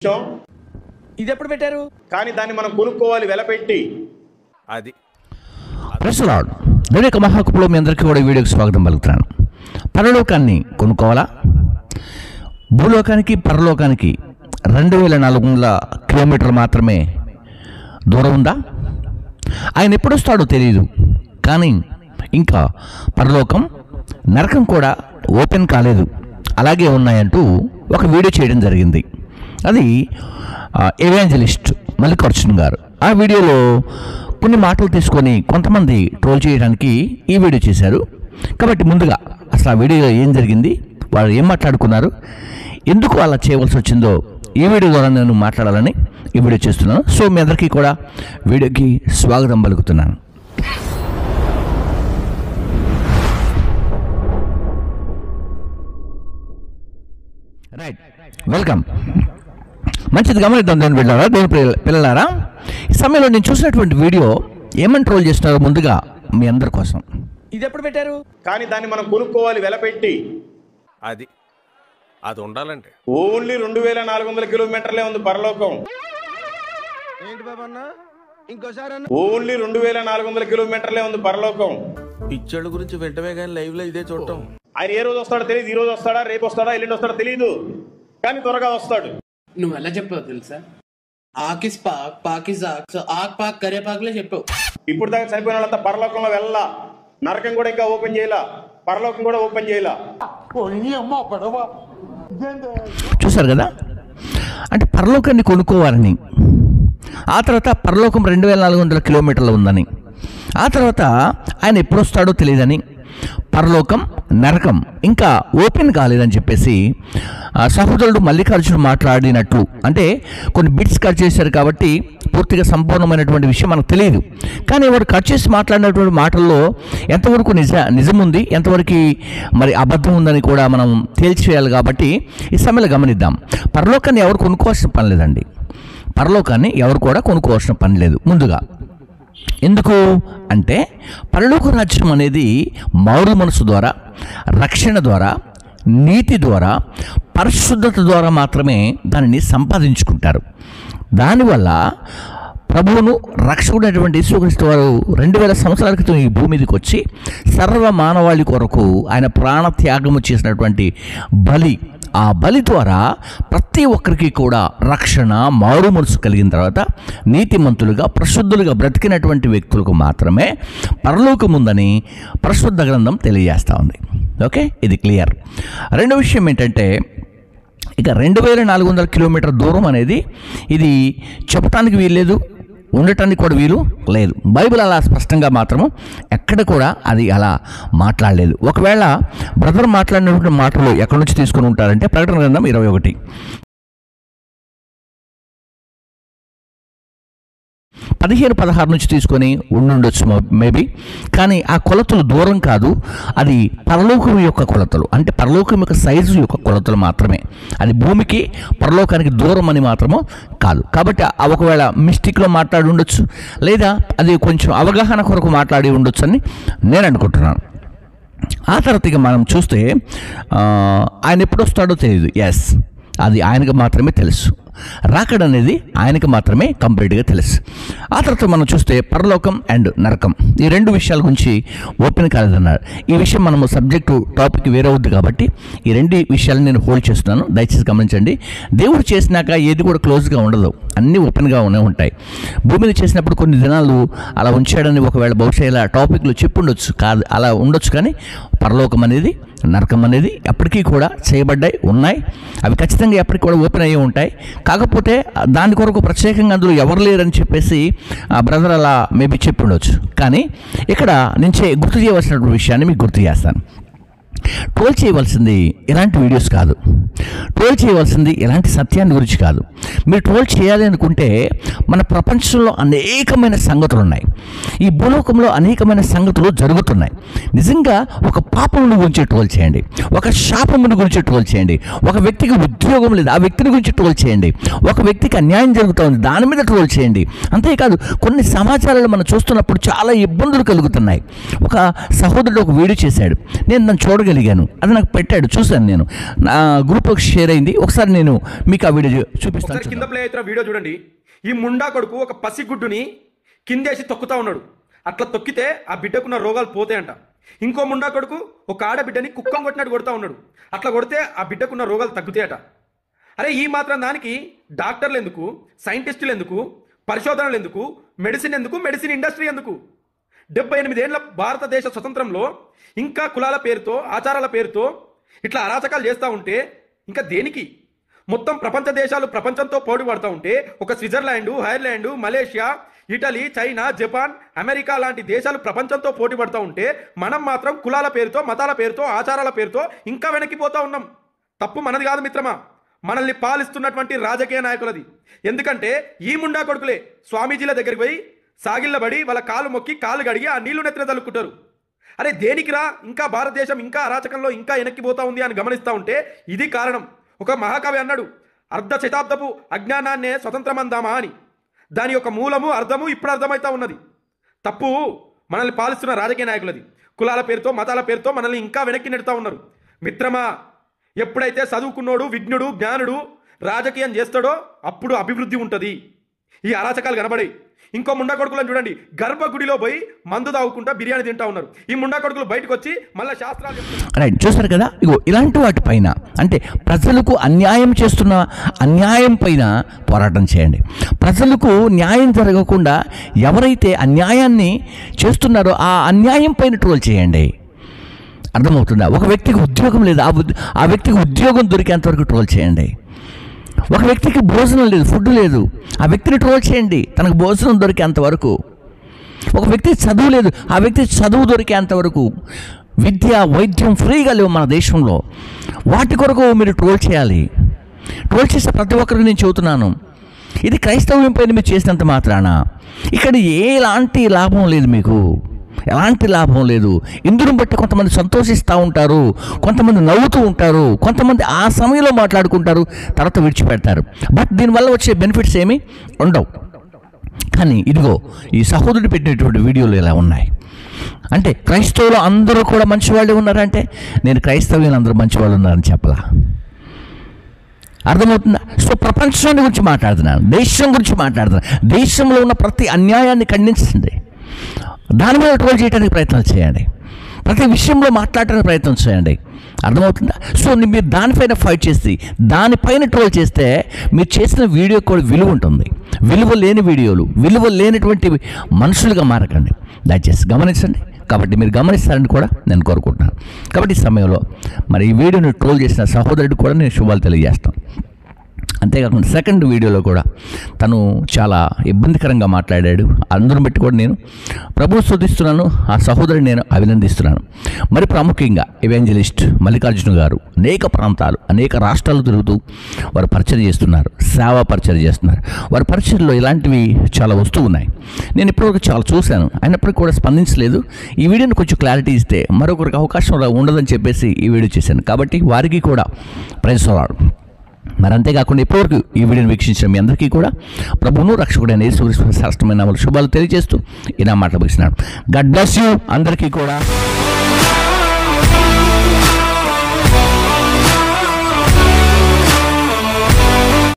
ఇది ఎప్పుడు పెట్టారు? కానీ దాన్ని మనం కొనుక్కోవాలి వెల పెట్టి. అది ప్రెస్ లార్డ్ దేవుని మహాకుపులో మీ అందరికీ కూడా ఈ వీడియోకి స్వాగతం పలుకుతున్నాను. పరలోకాన్ని కొనుక్కోవాలా? భూలోకానికి పరలోకానికి 2400 కిలోమీటర్లు మాత్రమే దూరం ఉందా? ఆయన ఎప్పుడు వస్తాడో తెలియదు, కానీ ఇంకా పరలోకం నరకం కూడా ఓపెన్ కాలేదు, అలాగే ఉన్నాయంటూ ఒక వీడియో చేయడం జరిగింది. అది ఎవాంజలిస్ట్ మల్లికార్జున్ గారు ఆ వీడియోలో కొన్ని మాటలు తీసుకొని కొంతమంది ట్రోల్ చేయడానికి ఈ వీడియో చేశారు. కాబట్టి ముందుగా అసలు ఆ వీడియోలో ఏం జరిగింది, వాళ్ళు ఏం మాట్లాడుకున్నారు, ఎందుకు అలా చేయవలసి వచ్చిందో ఈ వీడియో ద్వారా నేను మాట్లాడాలని ఈ వీడియో చేస్తున్నాను. సో మీ అందరికీ కూడా వీడియోకి స్వాగతం పలుకుతున్నాను. Right, welcome. మంచిది గమనిద్దాం దేవుని బిడ్డలారా, దేవుని పిల్లలారా. ఈ సమయంలో నేను చూసినటువంటి వీడియో ఏమని ట్రోల్ చేస్తున్నారో ముందుగా మీ అందరి కోసం. ఇది ఎప్పుడు పెట్టారు? కానీ దాన్ని మనం కొనుక్కోవాలి వెల పెట్టి. అది అది ఉండాలంటే ఓన్లీ 2400 కిలోమీటర్లే ఉంది పరలోకం. ఏంటి బాబన్న ఇంకోసారి అన్న? ఓన్లీ 2400 కిలోమీటర్లే ఉంది పరలోకం. పిచ్చోళ్ళ గురించి వెంటనే కానీ లైవ్ లో ఇదే చూడటం. ఆయన ఏ రోజు వస్తాడో తెలియదు, ఈ రోజు వస్తాడా, రేపు వస్తాడా, ఎల్లుండి వస్తాడో తెలియదు, కానీ త్వరగా వస్తాడు. నువ్వు ఎలా చెప్పావు తెలుసా? ఆకిస్ పాక్ పాకిస్ ఆక్, సో ఆక్ పాక్ కరే పాక్లే చెప్పావు. ఇప్పుడు దాకా చనిపోయిన వాళ్ళంతా పరలోకంలో వెళ్ళాలా, నరకం కూడా ఇంకా ఓపెన్ చేయాల, పరలోకం కూడా ఓపెన్ చేయాల. చూశారు కదా, అంటే పరలోకాన్ని కొనుక్కోవాలని, ఆ తర్వాత పరలోకం 2400 కిలోమీటర్లు ఉందని, ఆ తర్వాత ఆయన ఎప్పుడు వస్తాడో తెలియదని, పరలోకం నరకం ఇంకా ఓపెన్ కాలేదని చెప్పేసి సహోదరుడు మల్లికార్జున మాట్లాడినట్లు, అంటే కొన్ని బిట్స్ కట్ చేశారు కాబట్టి పూర్తిగా సంపూర్ణమైనటువంటి విషయం మనకు తెలియదు. కానీ వాడు కట్ చేసి మాట్లాడినటువంటి మాటల్లో ఎంతవరకు నిజం ఉంది, ఎంతవరకు మరి అబద్ధం ఉందని కూడా మనం తేల్చేయాలి. కాబట్టి ఈ సమయంలో గమనిద్దాం. పరలోకాన్ని ఎవరు కొనుక్కోవాల్సిన పని లేదండి, పరలోకాన్ని ఎవరు కూడా కొనుక్కోవాల్సిన పని లేదు. ముందుగా ఎందుకు అంటే పరలోక రాజ్యం అనేది మారు మనసు ద్వారా, రక్షణ ద్వారా, నీతి ద్వారా, పరిశుద్ధత ద్వారా మాత్రమే దానిని సంపాదించుకుంటారు. దానివల్ల ప్రభువును రక్షకుడైనటువంటి యేసుక్రీస్తు వారు 2000 సంవత్సరాల క్రితం ఈ భూమి మీదకి వచ్చి సర్వ మానవాళి కొరకు ఆయన ప్రాణత్యాగము చేసినటువంటి బలి, ఆ బలి ద్వారా ప్రతి ఒక్కరికి కూడా రక్షణ, మారు మనసు కలిగిన తర్వాత నీతిమంతులుగా, ప్రశుద్ధులుగా బ్రతికినటువంటి వ్యక్తులకు మాత్రమే పరలోకం ఉందని పరిశుద్ధ గ్రంథం తెలియజేస్తూ ఉంది. ఓకే, ఇది క్లియర్. రెండో విషయం ఏంటంటే, ఇక 2400 కిలోమీటర్ దూరం అనేది ఇది చెప్పటానికి వీల్లేదు, ఉండటానికి కూడా వీలు లేదు. బైబిల్ అలా స్పష్టంగా మాత్రము ఎక్కడ కూడా అది అలా మాట్లాడలేదు. ఒకవేళ బ్రదర్ మాట్లాడినటువంటి మాటలు ఎక్కడి నుంచి తీసుకుని ఉంటారంటే ప్రకటన గ్రంథం 21 15-16 నుంచి తీసుకొని ఉండుండొచ్చు మేబీ. కానీ ఆ కొలతలు దూరం కాదు, అది పరలోకం యొక్క కొలతలు, అంటే పరలోకం యొక్క సైజు యొక్క కొలతలు మాత్రమే. అది భూమికి పరలోకానికి దూరం అని మాత్రమో కాదు. కాబట్టి ఒకవేళ మిస్టేక్లో మాట్లాడి ఉండొచ్చు, లేదా అది కొంచెం అవగాహన కొరకు మాట్లాడి ఉండొచ్చు అని నేను అనుకుంటున్నాను. ఆ తర్వాత ఇక మనం చూస్తే ఆయన ఎప్పుడు వస్తాడో తెలియదు. ఎస్, అది ఆయనకు మాత్రమే తెలుసు. రాకడనేది ఆయనకు మాత్రమే కంప్లీట్గా తెలుసు. ఆ తర్వాత మనం చూస్తే పరలోకం అండ్ నరకం, ఈ రెండు విషయాల గురించి ఓపెన్ కాలేదన్నారు. ఈ విషయం మనము సబ్జెక్టు టాపిక్ వేరే అవుద్ది కాబట్టి ఈ రెండు విషయాలను నేను హోల్డ్ చేస్తున్నాను, దయచేసి గమనించండి. దేవుడు చేసినాక ఏది కూడా క్లోజ్గా ఉండదు, అన్నీ ఓపెన్గా ఉంటాయి. భూమిని చేసినప్పుడు కొన్ని దినాలు అలా ఉంచాడని ఒకవేళ బహుశా ఇలా టాపిక్లో చెప్పుండొచ్చు, కాదు అలా ఉండొచ్చు. కానీ పరలోకం అనేది, నరకం అనేది ఎప్పటికీ కూడా చేయబడ్డాయి, ఉన్నాయి. అవి ఖచ్చితంగా ఎప్పటికీ కూడా ఓపెన్ అయ్యి ఉంటాయి. కాకపోతే దాని కొరకు ప్రత్యేకంగా అందులో ఎవరు లేరని చెప్పేసి ఆ బ్రదర్ అలా మేబీ చెప్పి ఉండొచ్చు. కానీ ఇక్కడ నుంచి గుర్తు చేయవలసినటువంటి విషయాన్ని మీకు గుర్తు చేస్తాను. ట్రోల్ చేయవలసింది ఎలాంటి వీడియోస్ కాదు, ట్రోల్ చేయవలసింది ఎలాంటి సత్యాన్ని గురించి కాదు. మీరు ట్రోల్ చేయాలి అనుకుంటే మన ప్రపంచంలో అనేకమైన సంగతులు ఉన్నాయి, ఈ భూలోకంలో అనేకమైన సంగతులు జరుగుతున్నాయి. నిజంగా ఒక పాపమును గురించి ట్రోల్ చేయండి, ఒక శాపమును గురించి ట్రోల్ చేయండి, ఒక వ్యక్తికి ఉద్యోగం లేదు ఆ వ్యక్తిని గురించి ట్రోల్ చేయండి, ఒక వ్యక్తికి అన్యాయం జరుగుతుంది దాని మీద ట్రోల్ చేయండి. అంతేకాదు కొన్ని సమాచారాలు మనం చూస్తున్నప్పుడు చాలా ఇబ్బందులు కలుగుతున్నాయి. ఒక సహోదరుడు ఒక వీడియో చేశాడు, నేను దాన్ని చూడగా చూడగలిగాను. అది నాకు పెట్టాడు, చూశాను నేను, నా గ్రూప్లోకి షేర్ అయింది. ఒకసారి నేను మీకు ఆ వీడియో చూపిస్తాను. కింద ప్లే అవుతున్న వీడియో చూడండి. ఈ ముండా కొడుకు ఒక పసిగుడ్డుని కిందేసి తొక్కుతా ఉన్నాడు. అట్లా తొక్కితే ఆ బిడ్డకున్న రోగాలు పోతాయంట. ఇంకో ముండా కొడుకు ఒక ఆడబిడ్డని కుక్కం కొట్టినట్టు కొడతా ఉన్నాడు. అట్లా కొడితే ఆ బిడ్డకున్న రోగాలు తగ్గుతాయట. అరే ఈ మాత్రం దానికి డాక్టర్లు ఎందుకు, సైంటిస్టులు ఎందుకు, పరిశోధనలు ఎందుకు, మెడిసిన్ ఎందుకు, మెడిసిన్ ఇండస్ట్రీ ఎందుకు? 78 ఏళ్ల భారతదేశ స్వతంత్రంలో ఇంకా కులాల పేరుతో, ఆచారాల పేరుతో ఇట్లా అరాచకాలు చేస్తూ ఉంటే ఇంకా దేనికి? మొత్తం ప్రపంచ దేశాలు ప్రపంచంతో పోటీ పడుతూ ఉంటే ఒక Switzerland, Ireland, Malaysia, Italy, China, Japan, America లాంటి దేశాలు ప్రపంచంతో పోటీ పడుతూ ఉంటే మనం మాత్రం కులాల పేరుతో, మతాల పేరుతో, ఆచారాల పేరుతో ఇంకా వెనక్కిపోతూ ఉన్నాం. తప్పు మనది కాదు మిత్రమా, మనల్ని పాలిస్తున్నటువంటి రాజకీయ నాయకులది. ఎందుకంటే ఈ ముండా కొడుకులే స్వామీజీల దగ్గరికి పోయి సాగిళ్ళబడి వాళ్ళ కాలు మొక్కి కాలు గడిగి ఆ నీళ్లు నెత్తిన తలుక్కుంటారు. అరే దేనికిరా ఇంకా భారతదేశం ఇంకా అరాచకంలో ఇంకా వెనక్కిపోతా ఉంది అని గమనిస్తూ ఉంటే ఇది కారణం. ఒక మహాకవి అన్నాడు, అర్ధ శతాబ్దపు అజ్ఞానాన్నే స్వతంత్రమందామా అని. దాని యొక్క మూలము అర్థము ఇప్పుడు అర్థమవుతా ఉన్నది. తప్పు మనల్ని పాలిస్తున్న రాజకీయ నాయకులది. కులాల పేరుతో, మతాల పేరుతో మనల్ని ఇంకా వెనక్కి నెడుతూ ఉన్నారు. మిత్రమా, ఎప్పుడైతే చదువుకున్నోడు, విజ్ఞుడు, జ్ఞానుడు రాజకీయం చేస్తాడో అప్పుడు అభివృద్ధి ఉంటుంది. ఈ అరాచకాలు కనబడి ఇంకో ముండా కొడుకులను చూడండి, గర్భగుడిలో పోయి మందు తాగుకుంటా బిర్యానీ తింటా ఉన్నారు. ఈ ముండా కొడుకులు బయటకు వచ్చి మళ్ళీ శాస్త్రాలు రైట్, చూస్తారు కదా. ఇగో ఇలాంటి వాటిపైన, అంటే ప్రజలకు అన్యాయం చేస్తున్న అన్యాయం పైన పోరాటం చేయండి. ప్రజలకు న్యాయం జరగకుండా ఎవరైతే అన్యాయాన్ని చేస్తున్నారో ఆ అన్యాయం పైన ట్రోల్ చేయండి. అర్థమవుతుందా? ఒక వ్యక్తికి ఉద్యోగం లేదు, ఆ వ్యక్తికి ఉద్యోగం దొరికేంతవరకు ట్రోల్ చేయండి. ఒక వ్యక్తికి భోజనం లేదు, ఫుడ్ లేదు, ఆ వ్యక్తిని ట్రోల్ చేయండి తనకు భోజనం దొరికేంతవరకు. ఒక వ్యక్తికి చదువు లేదు, ఆ వ్యక్తికి చదువు దొరికేంతవరకు. విద్య, వైద్యం ఫ్రీగా లేవు మన దేశంలో. వాటి కొరకు మీరు ట్రోల్ చేయాలి. ట్రోల్ చేసే ప్రతి ఒక్కరికి నేను చెబుతున్నాను, ఇది క్రైస్తవ్యం పైన మీరు చేసినంత మాత్రాన ఇక్కడ ఎలాంటి లాభం లేదు, మీకు ఎలాంటి లాభం లేదు. ఇందును బట్టి కొంతమంది సంతోషిస్తూ ఉంటారు, కొంతమంది నవ్వుతూ ఉంటారు, కొంతమంది ఆ సమయంలో మాట్లాడుకుంటారు, తర్వాత విడిచిపెడతారు. బట్ దీనివల్ల వచ్చే బెనిఫిట్స్ ఏమీ ఉండవు. కానీ ఇదిగో ఈ సహోదరుడు పెట్టినటువంటి వీడియోలు ఇలా ఉన్నాయి. అంటే క్రైస్తవులు అందరూ కూడా మంచివాళ్ళే ఉన్నారంటే నేను క్రైస్తవ్యులు అందరూ మంచివాళ్ళు ఉన్నారని చెప్పలా. అర్థమవుతుందా? సో ప్రపంచాన్ని గురించి మాట్లాడుతున్నాను, దేశం గురించి మాట్లాడుతున్నాను. దేశంలో ఉన్న ప్రతి అన్యాయాన్ని ఖండించండి, దాని మీద ట్రోల్ చేయడానికి ప్రయత్నం చేయండి, ప్రతి విషయంలో మాట్లాడడానికి ప్రయత్నం చేయండి. అర్థమవుతుందా? సో మీరు దానిపైన ఫైట్ చేసి దానిపైన ట్రోల్ చేస్తే మీరు చేసిన వీడియో కూడా విలువ ఉంటుంది. విలువ లేని వీడియోలు, విలువ లేనటువంటి మనుషులుగా మారకండి, దయచేసి గమనించండి. కాబట్టి మీరు గమనిస్తారని కూడా నేను కోరుకుంటున్నాను. కాబట్టి ఈ సమయంలో మరి ఈ వీడియోని ట్రోల్ చేసిన సహోదరుడికి కూడా నేను శుభాలు తెలియజేస్తాను. అంతేకాకుండా సెకండ్ వీడియోలో కూడా తను చాలా ఇబ్బందికరంగా మాట్లాడాడు. అందరం బట్టి కూడా నేను ప్రభువు స్తుతిస్తున్నాను, ఆ సహోదరుని నేను అభినందిస్తున్నాను. మరి ప్రాముఖ్యంగా ఎవాంజలిస్ట్ మల్లికార్జున గారు అనేక ప్రాంతాలు, అనేక రాష్ట్రాలు తిరుగుతూ వారు పరిచయం చేస్తున్నారు, సేవా పరిచయం చేస్తున్నారు. వారి పరిచయంలో ఇలాంటివి చాలా వస్తూ ఉన్నాయి. నేను ఇప్పటివరకు చాలా చూశాను, అయినప్పటికీ కూడా స్పందించలేదు. ఈ వీడియోని కొంచెం క్లారిటీ ఇస్తే మరొకరికి అవకాశం ఉండదని చెప్పేసి ఈ వీడియో చేశాను. కాబట్టి వారికి కూడా ప్రైజ్ రాడు. మరి అంతేకాకుండా ఇప్పటివరకు ఈ వీడియోని వీక్షించిన మీ అందరికీ కూడా ప్రభువును రక్షకుడైన యేసుక్రీస్తు శ్రేష్టమైన శుభాలు తెలియజేస్తూ ఇలా మాట్లాడుతున్నాను. గాడ్ బ్లెస్ యూ అందరికీ కూడా.